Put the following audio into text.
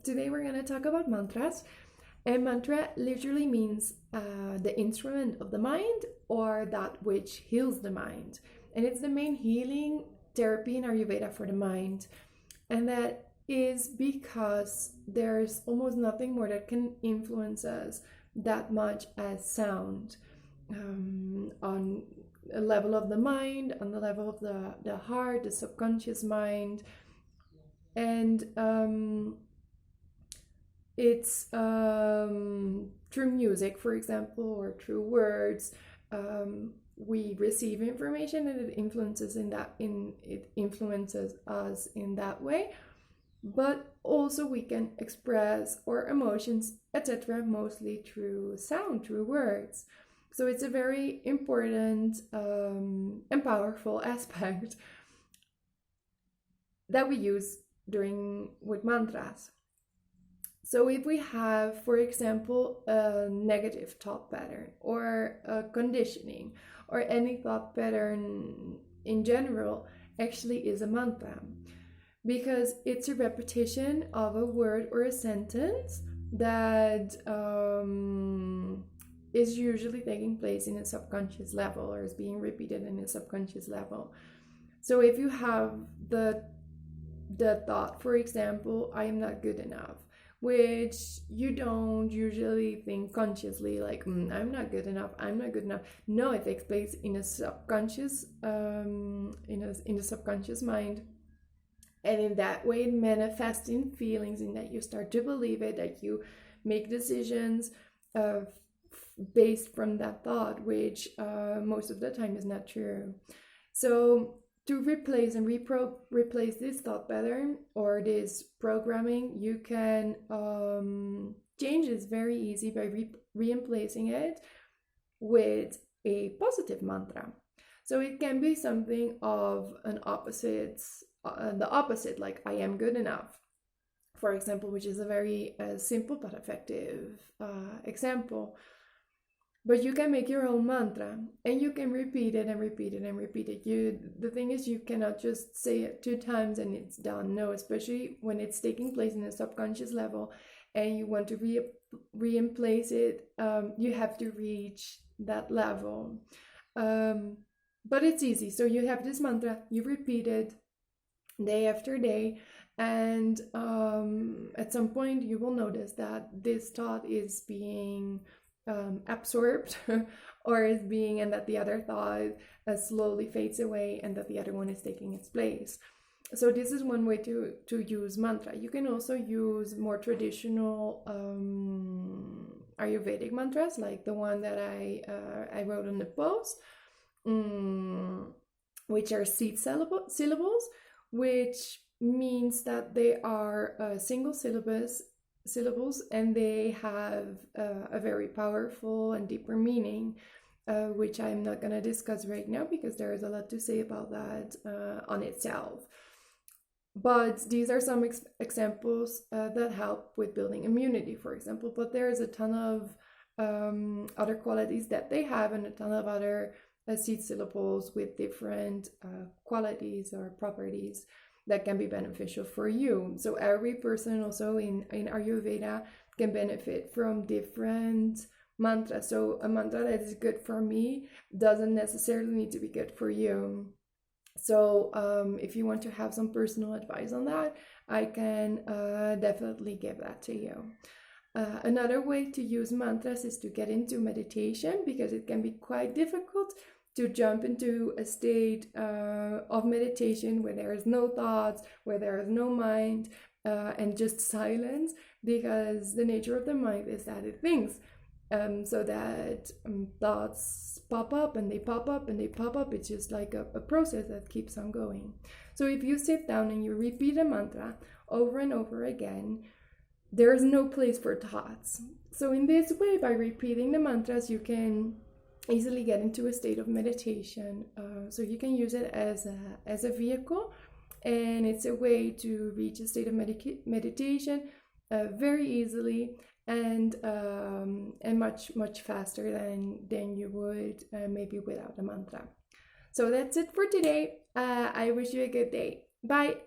today we're going to talk about mantras. And mantra literally means the instrument of the mind, or that which heals the mind. And it's the main healing therapy in Ayurveda for the mind. And that is because there's almost nothing more that can influence us that much as sound, on a level of the mind, on the level of the heart, the subconscious mind. And it's through music, for example, or through words, we receive information, and it influences us in that way. But also we can express our emotions, etc., mostly through sound, through words. So it's a very important and powerful aspect that we use with mantras. So if we have, for example, a negative thought pattern, or a conditioning, or any thought pattern in general, actually is a mantra, because it's a repetition of a word or a sentence that is usually taking place in a subconscious level, or is being repeated in a subconscious level. So if you have the thought, for example, I am not good enough, which you don't usually think consciously, like, I'm not good enough, I'm not good enough. No, it takes place in a subconscious, in the subconscious mind. And in that way, it manifests in feelings, in that you start to believe it, that you make decisions based from that thought, which most of the time is not true. So to replace and replace this thought pattern or this programming, you can change this very easy by replacing it with a positive mantra. So it can be something of an opposite, the opposite, like I am good enough, for example, which is a very simple but effective example. But you can make your own mantra, and you can repeat it and repeat it and repeat it. The thing is, you cannot just say it 2 times and it's done. No, especially when it's taking place in a subconscious level and you want to replace it, you have to reach that level. But it's easy. So you have this mantra, you repeat it day after day, and at some point you will notice that this thought is being absorbed or is being, and that the other thought slowly fades away, and that the other one is taking its place. So this is one way to use mantra. You can also use more traditional Ayurvedic mantras, like the one that I wrote on the post, which are seed syllables, which means that they are single syllables, and they have a very powerful and deeper meaning, which I'm not going to discuss right now because there is a lot to say about that on itself. But these are some examples that help with building immunity, for example. But there is a ton of other qualities that they have, and a ton of other seed syllables with different qualities or properties that can be beneficial for you. So every person also in Ayurveda can benefit from different mantras. So a mantra that is good for me doesn't necessarily need to be good for you. So if you want to have some personal advice on that, I can definitely give that to you. Another way to use mantras is to get into meditation, because it can be quite difficult to jump into a state of meditation where there is no thoughts, where there is no mind, and just silence, because the nature of the mind is that it thinks. So that thoughts pop up and they pop up and they pop up. It's just like a process that keeps on going. So if you sit down and you repeat a mantra over and over again, there is no place for thoughts. So in this way, by repeating the mantras, you can easily get into a state of meditation. So you can use it as a vehicle, and it's a way to reach a state of meditation very easily, and much faster than you would maybe without a mantra. So that's it for today. I wish you a good day. Bye.